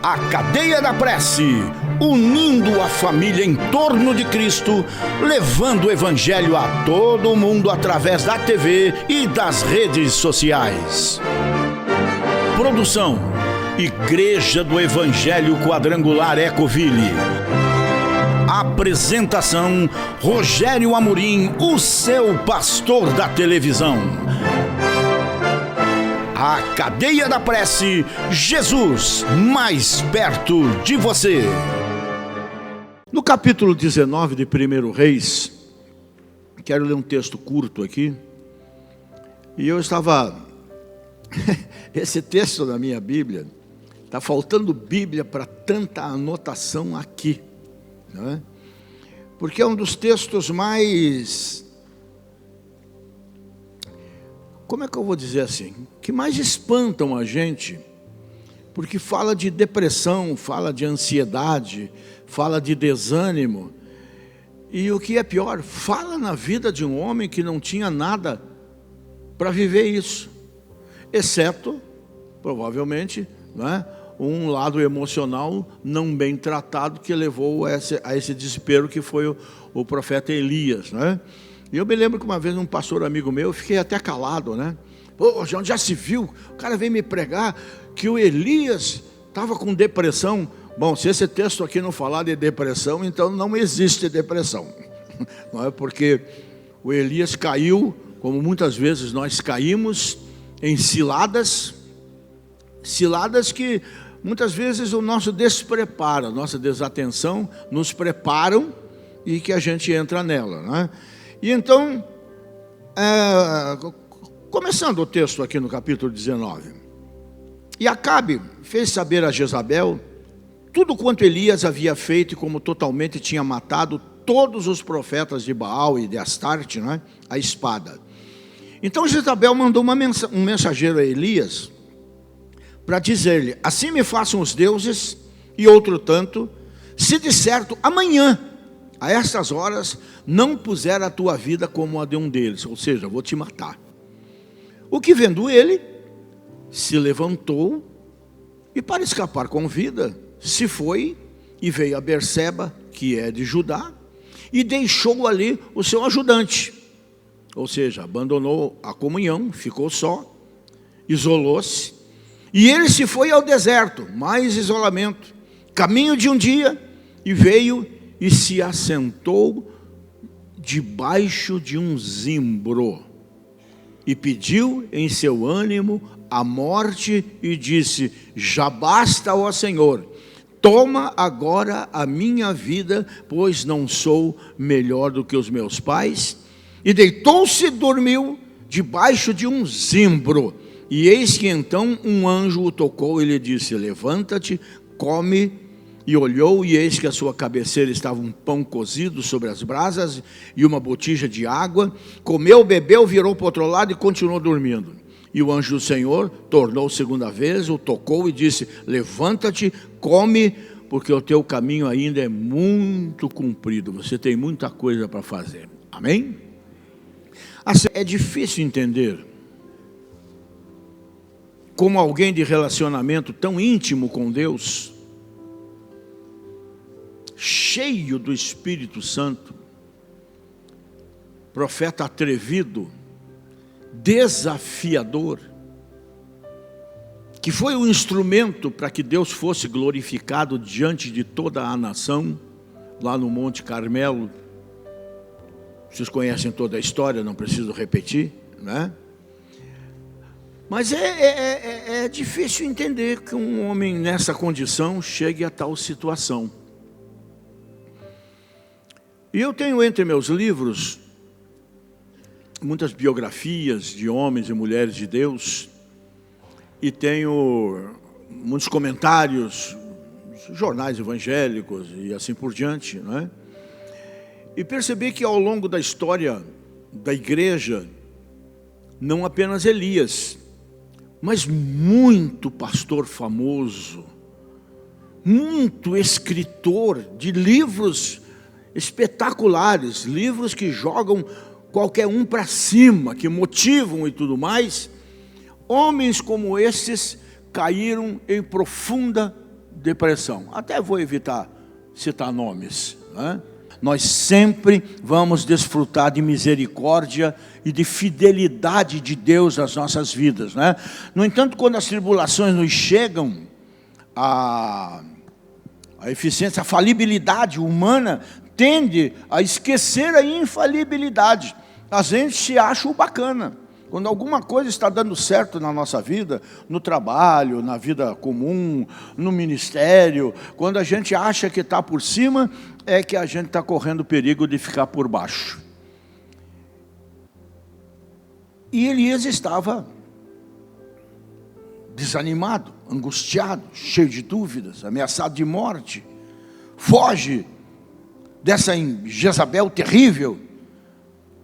A Cadeia da Prece, unindo a família em torno de Cristo, levando o Evangelho a todo mundo através da TV e das redes sociais. Produção: Igreja do Evangelho Quadrangular Ecoville. Apresentação: Rogério Amorim, o seu pastor da televisão. A Cadeia da Prece, Jesus mais perto de você. No capítulo 19 de 1 Reis, quero ler um texto curto aqui. E eu estava... Esse texto da minha Bíblia, está faltando Bíblia para tanta anotação aqui, não é? Porque é um dos textos mais... Como é que eu vou dizer assim? Que mais espantam a gente, porque fala de depressão, fala de ansiedade, fala de desânimo. E o que é pior, fala na vida de um homem que não tinha nada para viver isso. Exceto, provavelmente, né, um lado emocional não bem tratado que levou a esse desespero que foi o profeta Elias, né? E eu me lembro que uma vez um pastor amigo meu, eu fiquei até calado, né? Pô, já se viu, o cara veio me pregar que o Elias estava com depressão. Bom, se esse texto aqui não falar de depressão, então não existe depressão. Não é? Porque o Elias caiu, como muitas vezes nós caímos, em ciladas que muitas vezes o nosso despreparo, a nossa desatenção nos preparam e que a gente entra nela, né? E então, começando o texto aqui no capítulo 19. E Acabe fez saber a Jezabel tudo quanto Elias havia feito e como totalmente tinha matado todos os profetas de Baal e de Astarte, né, a espada. Então Jezabel mandou um mensageiro a Elias para dizer-lhe: assim me façam os deuses e outro tanto, se de certo amanhã, a estas horas, não puser a tua vida como a de um deles, ou seja, vou te matar. O que vendo ele, se levantou e para escapar com vida, se foi e veio a Berseba, que é de Judá, e deixou ali o seu ajudante. Ou seja, abandonou a comunhão, ficou só, isolou-se, e ele se foi ao deserto, mais isolamento, caminho de um dia, e veio e se assentou debaixo de um zimbro, e pediu em seu ânimo a morte, e disse: já basta, ó Senhor, toma agora a minha vida, pois não sou melhor do que os meus pais. E deitou-se e dormiu debaixo de um zimbro. E eis que então um anjo o tocou e lhe disse: levanta-te, come. E olhou, e eis que à sua cabeceira estava um pão cozido sobre as brasas e uma botija de água. Comeu, bebeu, virou para o outro lado e continuou dormindo. E o anjo do Senhor tornou segunda vez, o tocou e disse: levanta-te, come, porque o teu caminho ainda é muito comprido, você tem muita coisa para fazer. Amém? Assim, é difícil entender como alguém de relacionamento tão íntimo com Deus, cheio do Espírito Santo, profeta atrevido, desafiador, que foi um instrumento para que Deus fosse glorificado diante de toda a nação, lá no Monte Carmelo. Vocês conhecem toda a história, não preciso repetir, né? Mas é difícil entender que um homem nessa condição chegue a tal situação. E eu tenho entre meus livros muitas biografias de homens e mulheres de Deus, e tenho muitos comentários, jornais evangélicos e assim por diante, não é? E percebi que ao longo da história da igreja, não apenas Elias, mas muito pastor famoso, muito escritor de livros espetaculares, livros que jogam qualquer um para cima, que motivam e tudo mais, homens como esses caíram em profunda depressão. Até vou evitar citar nomes, né? Nós sempre vamos desfrutar de misericórdia e de fidelidade de Deus nas nossas vidas, né? No entanto, quando as tribulações nos chegam, a eficiência, a falibilidade humana tende a esquecer a infalibilidade. A gente se acha o bacana. Quando alguma coisa está dando certo na nossa vida, no trabalho, na vida comum, no ministério, quando a gente acha que está por cima, é que a gente está correndo perigo de ficar por baixo. E Elias estava desanimado, angustiado, cheio de dúvidas, ameaçado de morte. Foge dessa Jezabel terrível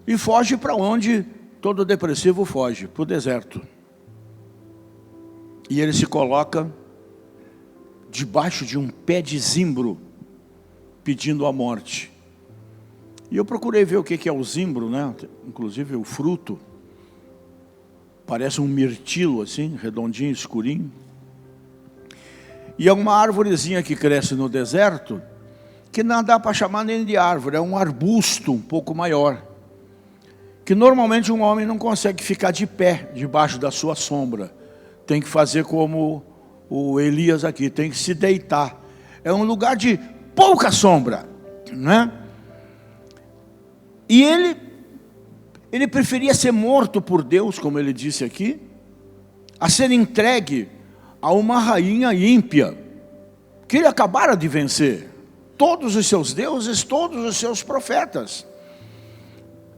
e foge para onde todo depressivo foge, para o deserto. E ele se coloca debaixo de um pé de zimbro, pedindo a morte. E eu procurei ver o que é o zimbro, né? Inclusive o fruto. Parece um mirtilo assim, redondinho, escurinho. E é uma árvorezinha que cresce no deserto, que não dá para chamar nem de árvore, é um arbusto um pouco maior, que normalmente um homem não consegue ficar de pé debaixo da sua sombra. Tem que fazer como o Elias aqui, tem que se deitar. É um lugar de pouca sombra, né? E ele preferia ser morto por Deus, como ele disse aqui, a ser entregue a uma rainha ímpia, que ele acabara de vencer. Todos os seus deuses, todos os seus profetas.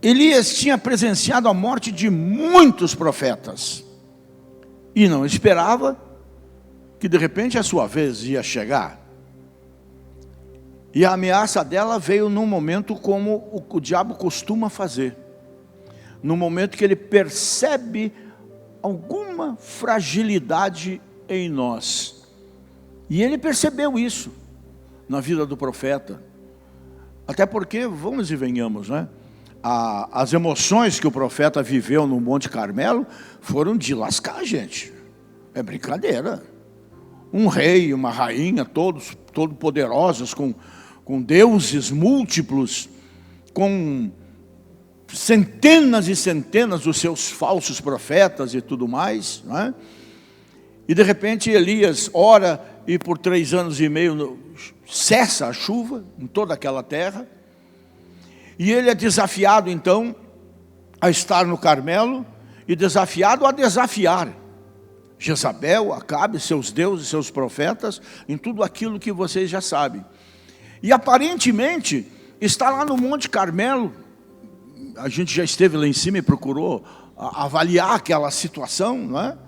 Elias tinha presenciado a morte de muitos profetas e não esperava que de repente a sua vez ia chegar. E a ameaça dela veio num momento como o diabo costuma fazer, no momento que ele percebe alguma fragilidade em nós. E ele percebeu isso na vida do profeta. Até porque, vamos e venhamos, né? As emoções que o profeta viveu no Monte Carmelo foram de lascar a gente. É brincadeira. Um rei, uma rainha, todos poderosos, com deuses múltiplos, com centenas e centenas dos seus falsos profetas e tudo mais, né? E de repente Elias ora e por 3 anos e meio cessa a chuva em toda aquela terra. E ele é desafiado então a estar no Carmelo e desafiado a desafiar Jezabel, Acabe, seus deuses, seus profetas, em tudo aquilo que vocês já sabem. E aparentemente está lá no Monte Carmelo. A gente já esteve lá em cima e procurou avaliar aquela situação, não é?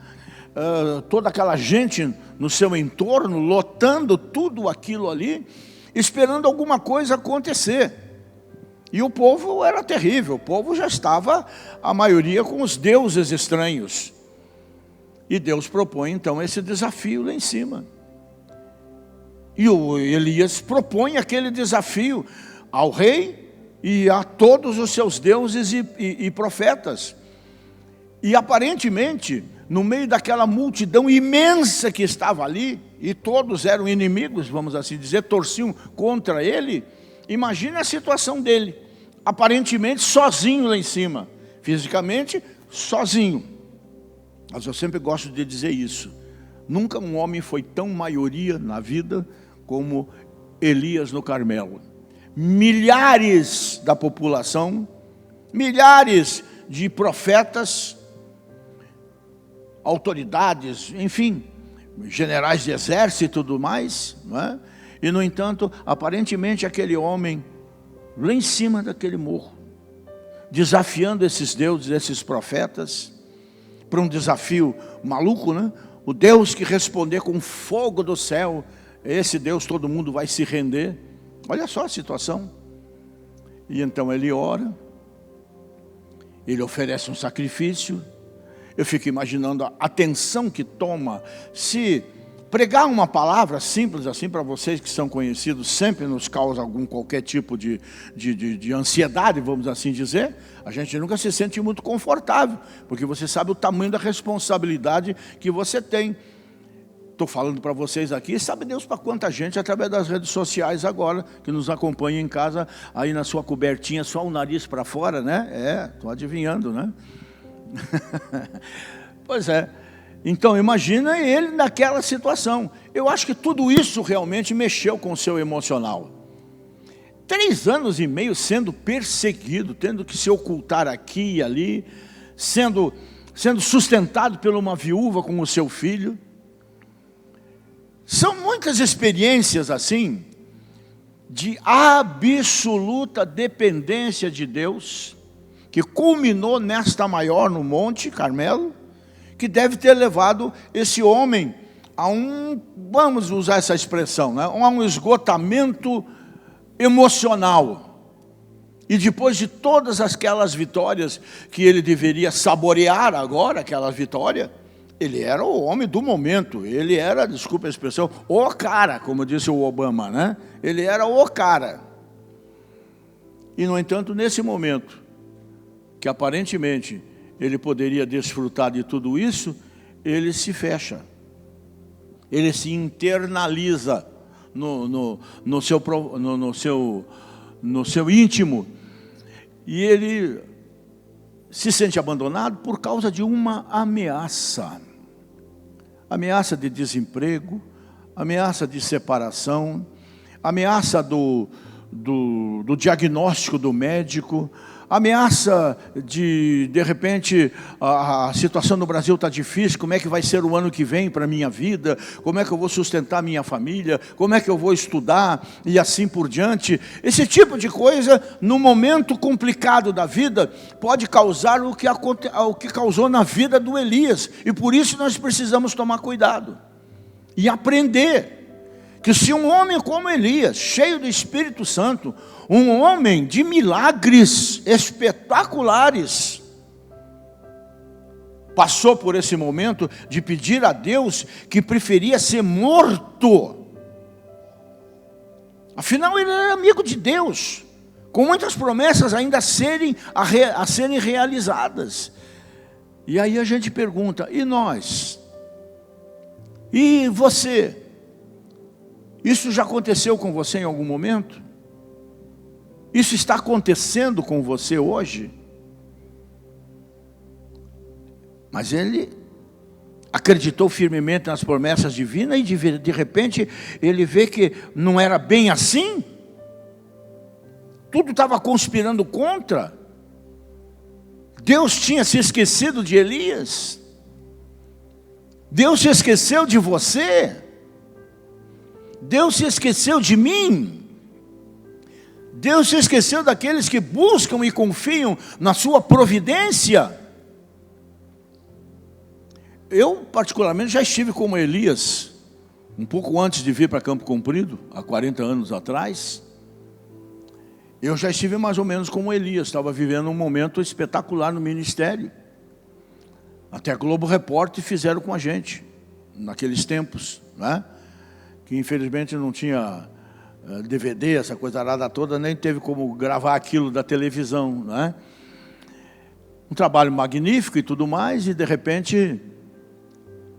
Toda aquela gente no seu entorno, lotando tudo aquilo ali, esperando alguma coisa acontecer. E o povo era terrível, o povo já estava, a maioria, com os deuses estranhos. E Deus propõe então esse desafio lá em cima. E o Elias propõe aquele desafio ao rei e a todos os seus deuses e profetas. E aparentemente, no meio daquela multidão imensa que estava ali, e todos eram inimigos, vamos assim dizer, torciam contra ele. Imagine a situação dele, aparentemente sozinho lá em cima, fisicamente sozinho. Mas eu sempre gosto de dizer isso. Nunca um homem foi tão maioria na vida como Elias no Carmelo. Milhares da população, milhares de profetas, autoridades, enfim, generais de exército e tudo mais, não é? E no entanto, aparentemente aquele homem lá em cima daquele morro, desafiando esses deuses, esses profetas, para um desafio maluco, né? O Deus que responder com fogo do céu, esse Deus todo mundo vai se render. Olha só a situação. E então ele ora, ele oferece um sacrifício. Eu fico imaginando a tensão que toma. Se pregar uma palavra simples assim para vocês que são conhecidos, sempre nos causa qualquer tipo de ansiedade, vamos assim dizer. A gente nunca se sente muito confortável, porque você sabe o tamanho da responsabilidade que você tem. estou falando para vocês aqui, sabe Deus para quanta gente através das redes sociais agora, que nos acompanha em casa, aí na sua cobertinha, só o nariz para fora, né? Estou adivinhando, né? Pois é. Então, imagina ele naquela situação. Eu acho que tudo isso realmente mexeu com o seu emocional. 3 anos e meio sendo perseguido, tendo que se ocultar aqui e ali, sendo sustentado por uma viúva com o seu filho. São muitas experiências assim, de absoluta dependência de Deus, que culminou nesta maior no Monte Carmelo, que deve ter levado esse homem a vamos usar essa expressão, né? A um esgotamento emocional. E depois de todas aquelas vitórias que ele deveria saborear agora, aquela vitória, ele era o homem do momento, ele era, desculpa a expressão, o cara, como disse o Obama, né? Ele era o cara. E, no entanto, nesse momento, que aparentemente ele poderia desfrutar de tudo isso, ele se fecha. Ele se internaliza no seu íntimo. E ele se sente abandonado por causa de uma ameaça. Ameaça de desemprego, ameaça de separação, ameaça do diagnóstico do médico, ameaça de repente, a situação no Brasil está difícil, como é que vai ser o ano que vem para a minha vida, como é que eu vou sustentar minha família, como é que eu vou estudar, e assim por diante. Esse tipo de coisa, no momento complicado da vida, pode causar o que causou na vida do Elias, e por isso nós precisamos tomar cuidado, e aprender, que se um homem como Elias, cheio do Espírito Santo, um homem de milagres espetaculares, passou por esse momento de pedir a Deus que preferia ser morto. Afinal, ele era amigo de Deus, com muitas promessas ainda a serem realizadas. E aí a gente pergunta, e nós? E você? Isso já aconteceu com você em algum momento? Isso está acontecendo com você hoje? Mas ele acreditou firmemente nas promessas divinas e de repente ele vê que não era bem assim. Tudo estava conspirando contra. Deus tinha se esquecido de Elias. Deus se esqueceu de você. Deus se esqueceu de mim. Deus se esqueceu daqueles que buscam e confiam na sua providência. Eu, particularmente, já estive como Elias, um pouco antes de vir para Campo Comprido, há 40 anos atrás. Eu já estive mais ou menos como Elias, estava vivendo um momento espetacular no ministério. Até a Globo Repórter fizeram com a gente, naqueles tempos, né? Que infelizmente não tinha DVD, essa coisa arada toda, nem teve como gravar aquilo da televisão, né? Um trabalho magnífico e tudo mais, e de repente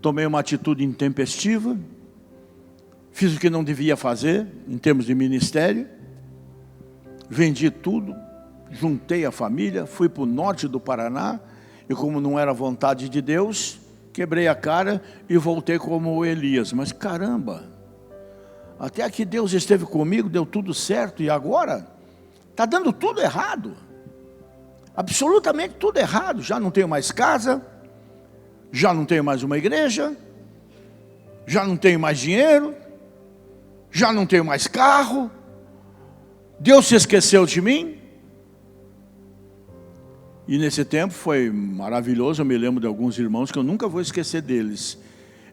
tomei uma atitude intempestiva, fiz o que não devia fazer em termos de ministério, vendi tudo, juntei a família, fui para o norte do Paraná, e como não era vontade de Deus, quebrei a cara e voltei como Elias. Mas caramba, até aqui Deus esteve comigo, deu tudo certo, e agora está dando tudo errado, absolutamente tudo errado. Já não tenho mais casa, já não tenho mais uma igreja, já não tenho mais dinheiro, já não tenho mais carro. Deus se esqueceu de mim. E nesse tempo foi maravilhoso. Eu me lembro de alguns irmãos que eu nunca vou esquecer deles.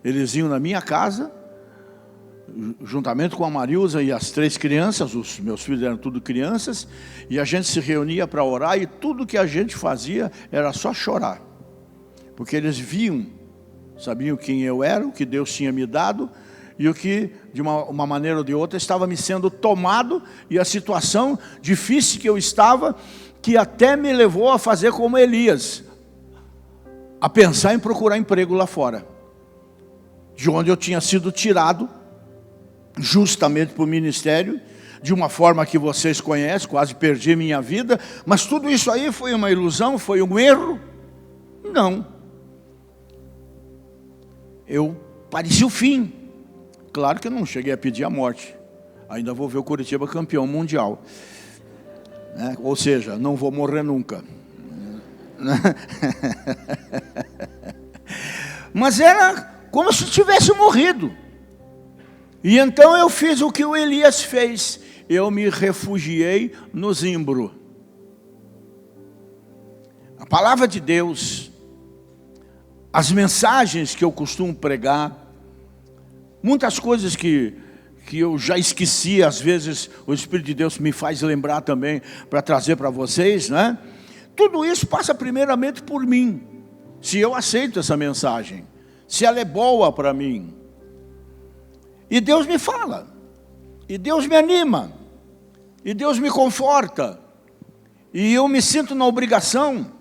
Eles iam na minha casa, juntamente com a Marilza e as 3 crianças, os meus filhos eram tudo crianças, e a gente se reunia para orar, e tudo que a gente fazia era só chorar, porque eles viam, sabiam quem eu era, o que Deus tinha me dado, e o que de uma maneira ou de outra estava me sendo tomado, e a situação difícil que eu estava, que até me levou a fazer como Elias, a pensar em procurar emprego lá fora. de onde eu tinha sido tirado, justamente para o ministério, de uma forma que vocês conhecem, quase perdi minha vida, mas tudo isso aí foi uma ilusão, foi um erro? Não. Eu parecia o fim. Claro que eu não cheguei a pedir a morte. Ainda vou ver o Curitiba campeão mundial. Né? Ou seja, não vou morrer nunca. Mas era como se tivesse morrido. E então eu fiz o que o Elias fez. Eu me refugiei no zimbro. A palavra de Deus, as mensagens que eu costumo pregar, muitas coisas que eu já esqueci, às vezes o Espírito de Deus me faz lembrar também para trazer para vocês, né? Tudo isso passa primeiramente por mim. Se eu aceito essa mensagem, se ela é boa para mim. E Deus me fala, e Deus me anima, e Deus me conforta, e eu me sinto na obrigação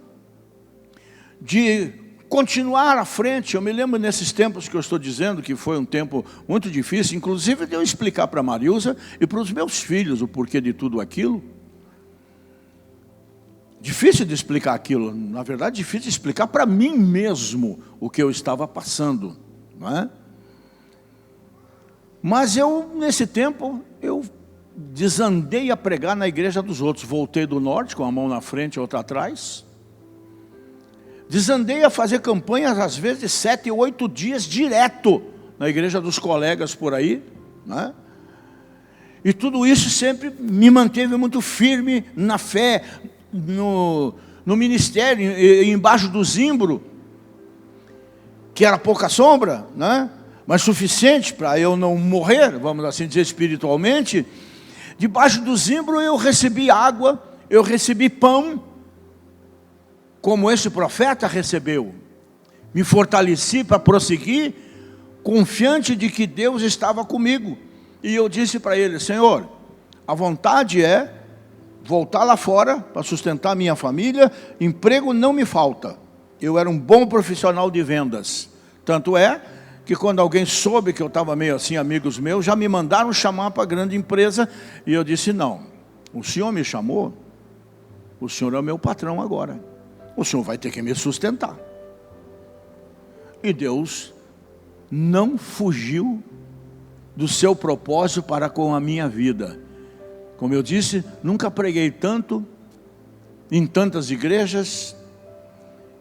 de continuar à frente. Eu me lembro nesses tempos que eu estou dizendo, que foi um tempo muito difícil, inclusive de eu explicar para a Marilza e para os meus filhos o porquê de tudo aquilo. Difícil de explicar aquilo, na verdade difícil de explicar para mim mesmo o que eu estava passando, não é? Mas eu, nesse tempo, eu desandei a pregar na igreja dos outros. Voltei do norte, com a mão na frente e outra atrás. Desandei a fazer campanhas, às vezes, de 7 ou 8 dias direto na igreja dos colegas por aí, né? E tudo isso sempre me manteve muito firme na fé, no ministério, embaixo do zimbro, que era pouca sombra, né? Mas suficiente para eu não morrer, vamos assim dizer, espiritualmente. Debaixo do zimbro eu recebi água, eu recebi pão, como esse profeta recebeu. Me fortaleci para prosseguir, confiante de que Deus estava comigo. E eu disse para ele: Senhor, a vontade é voltar lá fora para sustentar minha família, emprego não me falta. Eu era um bom profissional de vendas. Tanto é que quando alguém soube que eu estava meio assim, amigos meus, já me mandaram chamar para a grande empresa, e eu disse: não, o senhor me chamou, o senhor é o meu patrão agora, o senhor vai ter que me sustentar. E Deus não fugiu do seu propósito para com a minha vida. Como eu disse, nunca preguei tanto, em tantas igrejas,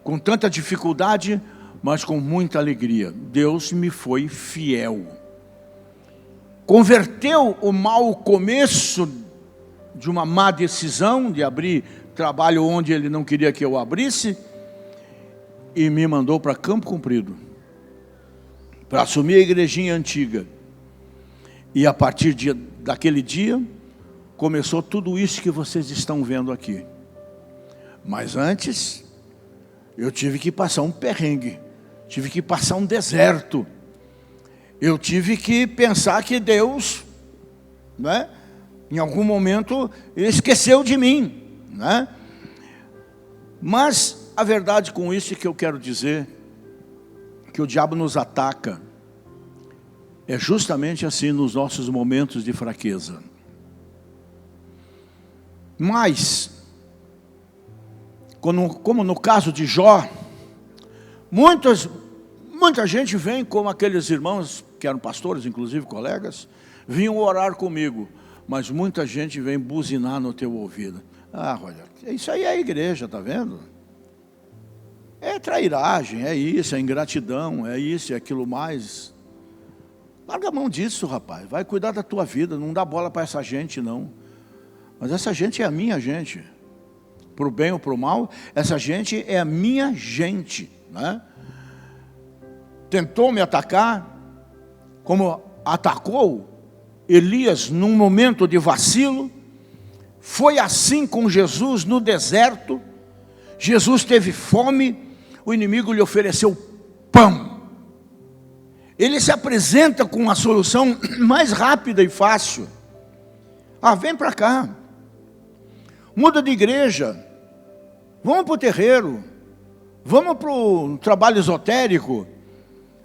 com tanta dificuldade, mas com muita alegria. Deus me foi fiel. Converteu o mau começo de uma má decisão de abrir trabalho onde Ele não queria que eu abrisse, e me mandou para Campo Comprido, para assumir a igrejinha antiga. E a partir daquele dia, começou tudo isso que vocês estão vendo aqui. Mas antes, eu tive que passar um perrengue. Tive que passar um deserto. Eu tive que pensar que Deus, né, em algum momento, esqueceu de mim, né? Mas a verdade com isso é que eu quero dizer, que o diabo nos ataca, é justamente assim nos nossos momentos de fraqueza. Mas, como no caso de Jó, muita gente vem, como aqueles irmãos que eram pastores, inclusive colegas, vinham orar comigo, mas muita gente vem buzinar no teu ouvido. Ah, olha, isso aí é a igreja, tá vendo? É trairagem, é isso, é ingratidão, é isso, é aquilo mais. Larga a mão disso, rapaz, vai cuidar da tua vida, não dá bola para essa gente não. Mas essa gente é a minha gente, para o bem ou para o mal, essa gente é a minha gente, né? Tentou me atacar, como atacou Elias num momento de vacilo. Foi assim com Jesus no deserto. Jesus teve fome, o inimigo lhe ofereceu pão. Ele se apresenta com uma solução mais rápida e fácil. Ah, vem para cá, muda de igreja, vamos para o terreiro, vamos para o trabalho esotérico,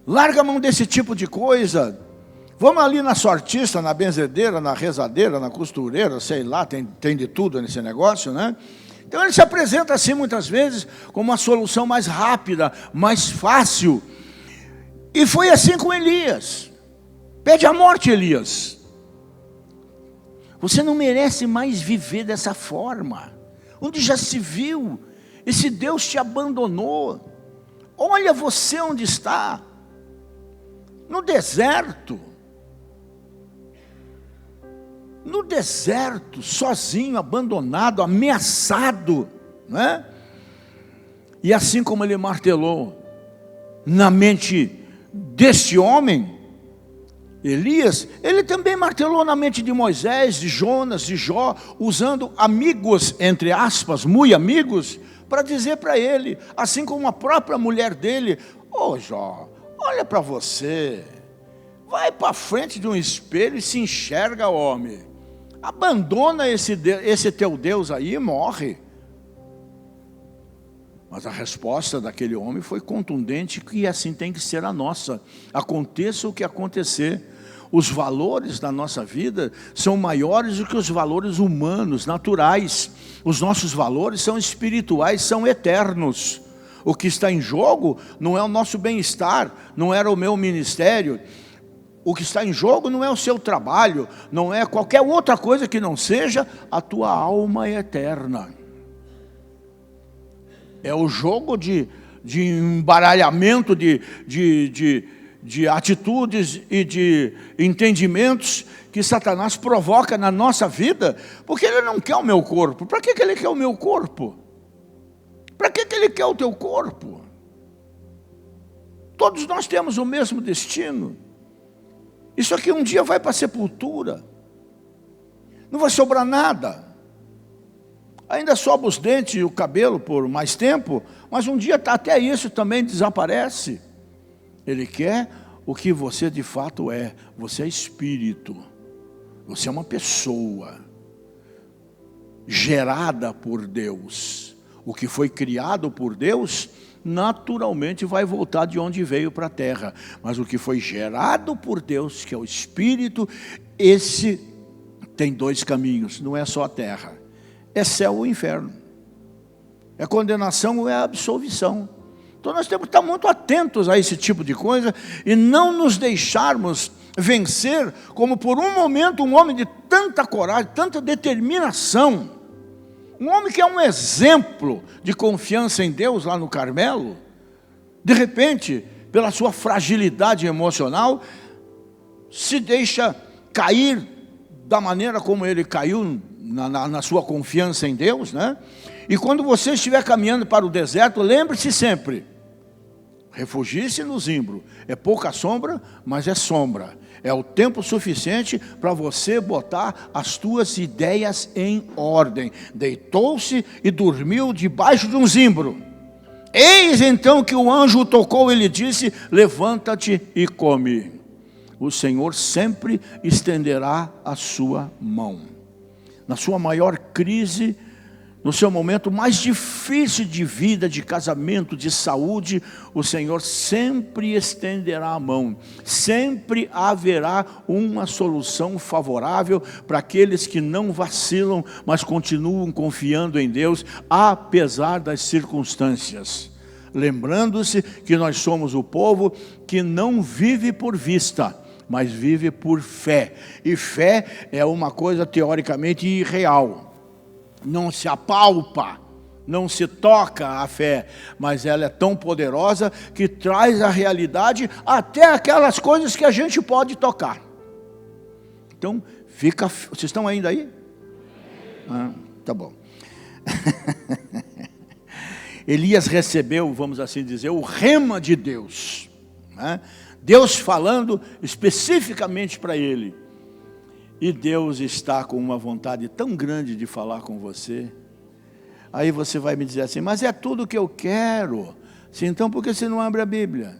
Larga a mão desse tipo de coisa. Vamos ali na sortista, na benzedeira, na rezadeira, na costureira, sei lá, tem de tudo nesse negócio, né? Então ele se apresenta assim muitas vezes como uma solução mais rápida, mais fácil. E foi assim com Elias. Pede a morte, Elias. Você não merece mais viver dessa forma. Onde já se viu? Esse Deus te abandonou. Olha você onde está. No deserto. No deserto, sozinho, abandonado, ameaçado, né? E assim como ele martelou na mente deste homem, Elias, ele também martelou na mente de Moisés, de Jonas, de Jó, usando amigos, entre aspas, muito amigos, para dizer para ele, assim como a própria mulher dele: ô Jó, olha para você, vai para frente de um espelho e se enxerga, homem. Abandona esse teu Deus aí e morre. Mas a resposta daquele homem foi contundente, que assim tem que ser a nossa. Aconteça o que acontecer. Os valores da nossa vida são maiores do que os valores humanos, naturais. Os nossos valores são espirituais, são eternos. O que está em jogo não é o nosso bem-estar, não era o meu ministério. O que está em jogo não é o seu trabalho, não é qualquer outra coisa que não seja a tua alma eterna. É o jogo de embaralhamento de atitudes e de entendimentos que Satanás provoca na nossa vida, porque ele não quer o meu corpo. Para que ele quer o meu corpo? Para que ele quer o teu corpo? Todos nós temos o mesmo destino. Isso aqui um dia vai para a sepultura. Não vai sobrar nada. Ainda sobra os dentes e o cabelo por mais tempo, mas um dia até isso também desaparece. Ele quer o que você de fato é. Você é espírito. Você é uma pessoa gerada por Deus. O que foi criado por Deus naturalmente vai voltar de onde veio para a terra. Mas o que foi gerado por Deus, que é o Espírito, esse tem dois caminhos, não é só a terra. É céu ou inferno. É condenação ou é absolvição. Então nós temos que estar muito atentos a esse tipo de coisa e não nos deixarmos vencer, como por um momento um homem de tanta coragem, tanta determinação, um homem que é um exemplo de confiança em Deus lá no Carmelo, de repente, pela sua fragilidade emocional, se deixa cair da maneira como ele caiu na sua confiança em Deus, né? E quando você estiver caminhando para o deserto, lembre-se sempre, refugie-se no zimbro. É pouca sombra, mas é sombra. É o tempo suficiente para você botar as tuas ideias em ordem. Deitou-se e dormiu debaixo de um zimbro. Eis então que o anjo o tocou e lhe disse: levanta-te e come. O Senhor sempre estenderá a sua mão. Na sua maior crise, no seu momento mais difícil de vida, de casamento, de saúde, o Senhor sempre estenderá a mão. Sempre haverá uma solução favorável para aqueles que não vacilam, mas continuam confiando em Deus, apesar das circunstâncias. Lembrando-se que nós somos o povo que não vive por vista, mas vive por fé. E fé é uma coisa teoricamente irreal. Não se apalpa, não se toca a fé, mas ela é tão poderosa que traz a realidade até aquelas coisas que a gente pode tocar. Então, vocês estão ainda aí? Tá bom. Elias recebeu, vamos assim dizer, o rema de Deus, né? Deus falando especificamente para ele. E Deus está com uma vontade tão grande de falar com você. Aí você vai me dizer assim: mas é tudo que eu quero. Sim, então por que você não abre a Bíblia?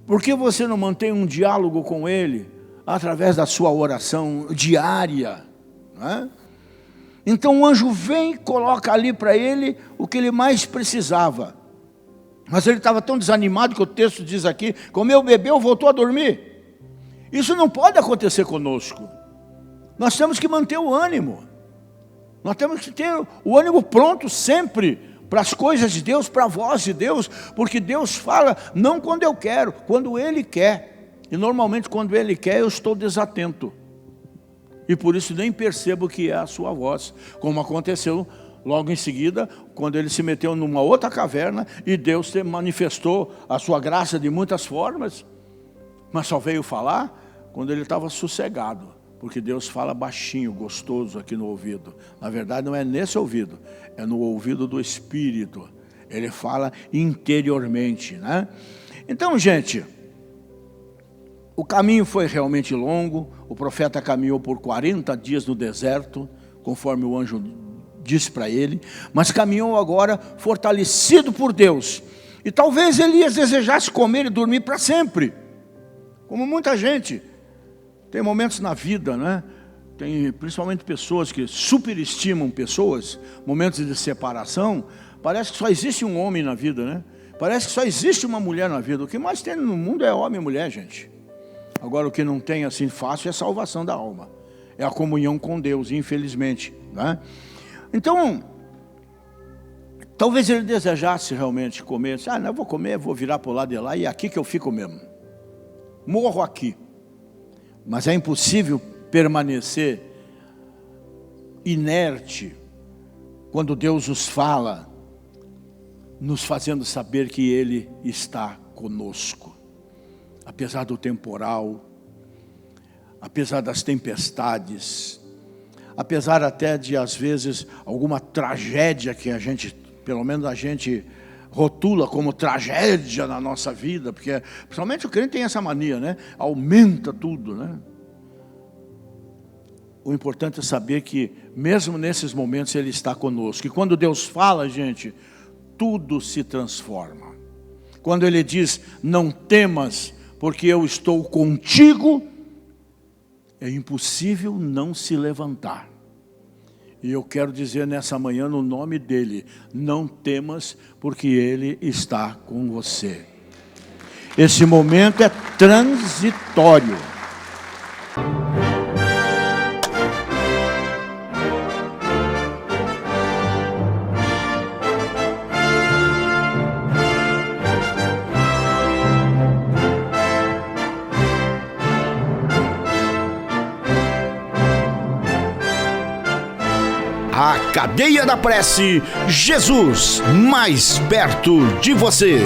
Por que você não mantém um diálogo com Ele através da sua oração diária? Então o anjo vem e coloca ali para ele o que ele mais precisava. Mas ele estava tão desanimado que o texto diz aqui: comeu, bebeu, voltou a dormir. Isso não pode acontecer conosco. Nós temos que manter o ânimo. Nós temos que ter o ânimo pronto sempre para as coisas de Deus, para a voz de Deus, porque Deus fala não quando eu quero, quando Ele quer. E normalmente quando Ele quer eu estou desatento. E por isso nem percebo que é a sua voz, como aconteceu logo em seguida, quando ele se meteu numa outra caverna e Deus manifestou a sua graça de muitas formas, mas só veio falar quando ele estava sossegado, porque Deus fala baixinho, gostoso aqui no ouvido. Na verdade não é nesse ouvido, é no ouvido do Espírito. Ele fala interiormente, né? Então, gente, o caminho foi realmente longo. O profeta caminhou por 40 dias no deserto, conforme o anjo disse para ele, mas caminhou agora fortalecido por Deus. E talvez Elias desejasse comer e dormir para sempre, como muita gente. Tem momentos na vida, né? Tem principalmente pessoas que superestimam pessoas, momentos de separação. Parece que só existe um homem na vida, né? Parece que só existe uma mulher na vida. O que mais tem no mundo é homem e mulher, gente. Agora o que não tem assim fácil é a salvação da alma, é a comunhão com Deus, infelizmente, né? Então, talvez ele desejasse realmente comer. Não, eu vou comer, vou virar para o lado de lá e é aqui que eu fico mesmo. Morro aqui. Mas é impossível permanecer inerte quando Deus nos fala, nos fazendo saber que Ele está conosco. Apesar do temporal, apesar das tempestades, apesar até de, às vezes, alguma tragédia que a gente, pelo menos a gente rotula como tragédia na nossa vida, porque principalmente o crente tem essa mania, né? Aumenta tudo, né? O importante é saber que, mesmo nesses momentos, Ele está conosco. E quando Deus fala, gente, tudo se transforma. Quando Ele diz, não temas, porque eu estou contigo, é impossível não se levantar. E eu quero dizer nessa manhã, no nome dEle, não temas, porque Ele está com você. Esse momento é transitório. A Cadeia da Prece, Jesus mais perto de você.